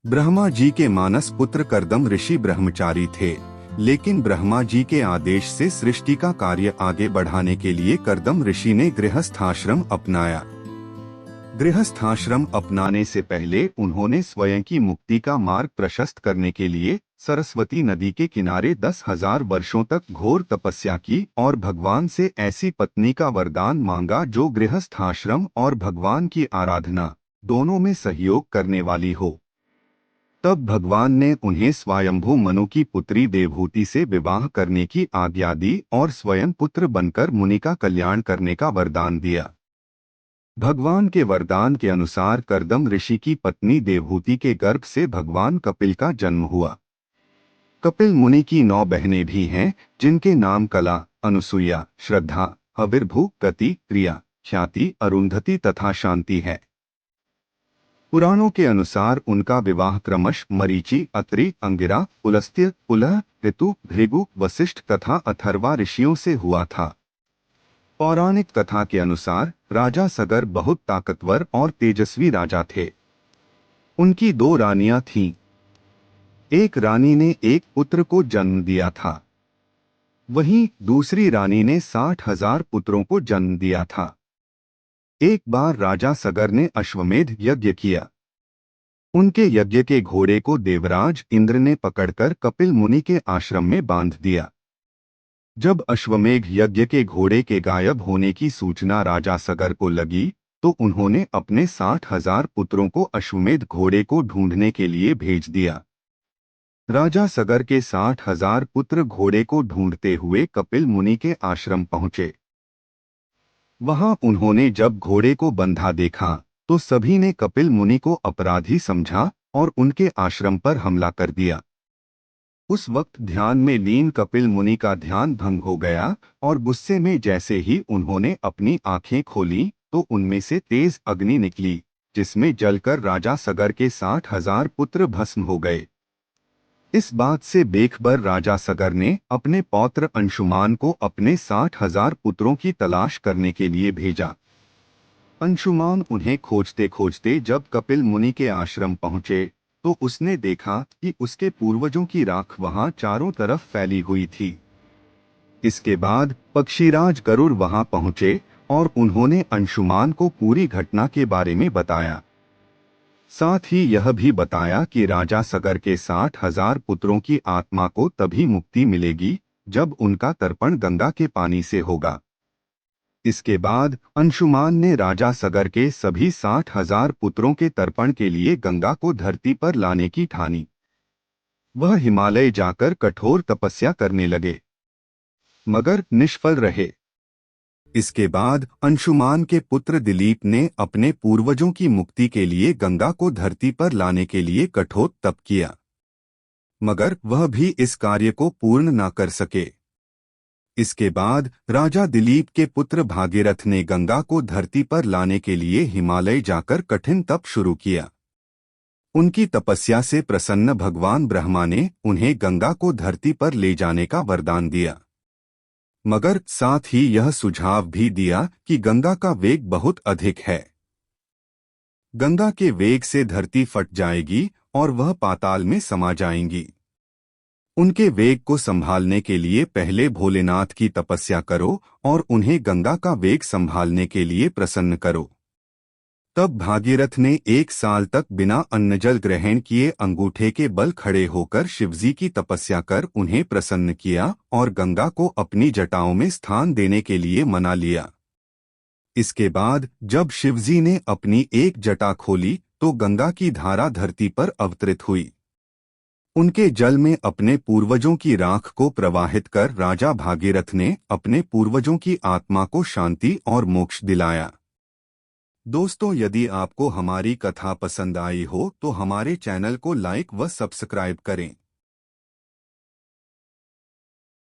ब्रह्मा जी के मानस पुत्र कर्दम ऋषि ब्रह्मचारी थे, लेकिन ब्रह्मा जी के आदेश से सृष्टि का कार्य आगे बढ़ाने के लिए कर्दम ऋषि ने गृहस्थाश्रम अपनाया। गृहस्थाश्रम अपनाने से पहले उन्होंने स्वयं की मुक्ति का मार्ग प्रशस्त करने के लिए सरस्वती नदी के किनारे 10,000 वर्षों तक घोर तपस्या की और भगवान से ऐसी पत्नी का वरदान मांगा जो गृहस्थाश्रम और भगवान की आराधना दोनों में सहयोग करने वाली हो। तब भगवान ने उन्हें स्वयंभू मनु की पुत्री देवहूति से विवाह करने की आज्ञा दी और स्वयं पुत्र बनकर मुनि का कल्याण करने का वरदान दिया। भगवान के वरदान के अनुसार कर्दम ऋषि की पत्नी देवहूति के गर्भ से भगवान कपिल का जन्म हुआ। कपिल मुनि की 9 बहनें भी हैं, जिनके नाम कला, अनुसुईया, श्रद्धा, हविर्भू, गति, प्रिया, ख्याति, अरुंधति तथा शांति है। पुराणों के अनुसार उनका विवाह क्रमश मरीचि, अत्रि, अंगिरा, पुलस्त्य, पुलह, ऋतु, भृगु, वशिष्ठ तथा अथर्वा ऋषियों से हुआ था। पौराणिक कथा के अनुसार राजा सगर बहुत ताकतवर और तेजस्वी राजा थे। उनकी 2 रानियां थीं। एक रानी ने एक पुत्र को जन्म दिया था, वहीं दूसरी रानी ने 60,000 पुत्रों को जन्म दिया था। एक बार राजा सगर ने अश्वमेध यज्ञ किया। उनके यज्ञ के घोड़े को देवराज इंद्र ने पकड़कर कपिल मुनि के आश्रम में बांध दिया। जब अश्वमेध यज्ञ के घोड़े के गायब होने की सूचना राजा सगर को लगी, तो उन्होंने अपने 60,000 पुत्रों को अश्वमेध घोड़े को ढूंढने के लिए भेज दिया। राजा सगर के 60,000 पुत्र घोड़े को ढूंढते हुए कपिल मुनि के आश्रम पहुंचे। वहां उन्होंने जब घोड़े को बंधा देखा, तो सभी ने कपिल मुनि को अपराधी समझा और उनके आश्रम पर हमला कर दिया। उस वक्त ध्यान में लीन कपिल मुनि का ध्यान भंग हो गया और गुस्से में जैसे ही उन्होंने अपनी आंखें खोलीं, तो उनमें से तेज अग्नि निकली, जिसमें जलकर राजा सगर के 60,000 पुत्र भस्म हो गए। इस बात से बेखबर राजा सगर ने अपने पौत्र अंशुमान को अपने 60,000 पुत्रों की तलाश करने के लिए भेजा। अंशुमान उन्हें खोजते खोजते जब कपिल मुनि के आश्रम पहुंचे, तो उसने देखा कि उसके पूर्वजों की राख वहां चारों तरफ फैली हुई थी। इसके बाद पक्षीराज गरुड़ वहां पहुंचे और उन्होंने अंशुमान को पूरी घटना के बारे में बताया। साथ ही यह भी बताया कि राजा सगर के 60,000 पुत्रों की आत्मा को तभी मुक्ति मिलेगी जब उनका तर्पण गंगा के पानी से होगा। इसके बाद अंशुमान ने राजा सगर के सभी 60,000 पुत्रों के तर्पण के लिए गंगा को धरती पर लाने की ठानी। वह हिमालय जाकर कठोर तपस्या करने लगे, मगर निष्फल रहे। इसके बाद अंशुमान के पुत्र दिलीप ने अपने पूर्वजों की मुक्ति के लिए गंगा को धरती पर लाने के लिए कठोर तप किया, मगर वह भी इस कार्य को पूर्ण न कर सके। इसके बाद राजा दिलीप के पुत्र भागीरथ ने गंगा को धरती पर लाने के लिए हिमालय जाकर कठिन तप शुरू किया। उनकी तपस्या से प्रसन्न भगवान ब्रह्मा ने उन्हें गंगा को धरती पर ले जाने का वरदान दिया, मगर साथ ही यह सुझाव भी दिया कि गंगा का वेग बहुत अधिक है। गंगा के वेग से धरती फट जाएगी और वह पाताल में समा जाएंगी। उनके वेग को संभालने के लिए पहले भोलेनाथ की तपस्या करो और उन्हें गंगा का वेग संभालने के लिए प्रसन्न करो। तब भागीरथ ने 1 साल तक बिना अन्न जल ग्रहण किए अंगूठे के बल खड़े होकर शिवजी की तपस्या कर उन्हें प्रसन्न किया और गंगा को अपनी जटाओं में स्थान देने के लिए मना लिया। इसके बाद जब शिवजी ने अपनी एक जटा खोली, तो गंगा की धारा धरती पर अवतरित हुई। उनके जल में अपने पूर्वजों की राख को प्रवाहित कर राजा भागीरथ ने अपने पूर्वजों की आत्मा को शांति और मोक्ष दिलाया। दोस्तों, यदि आपको हमारी कथा पसंद आई हो तो हमारे चैनल को लाइक व सब्सक्राइब करें।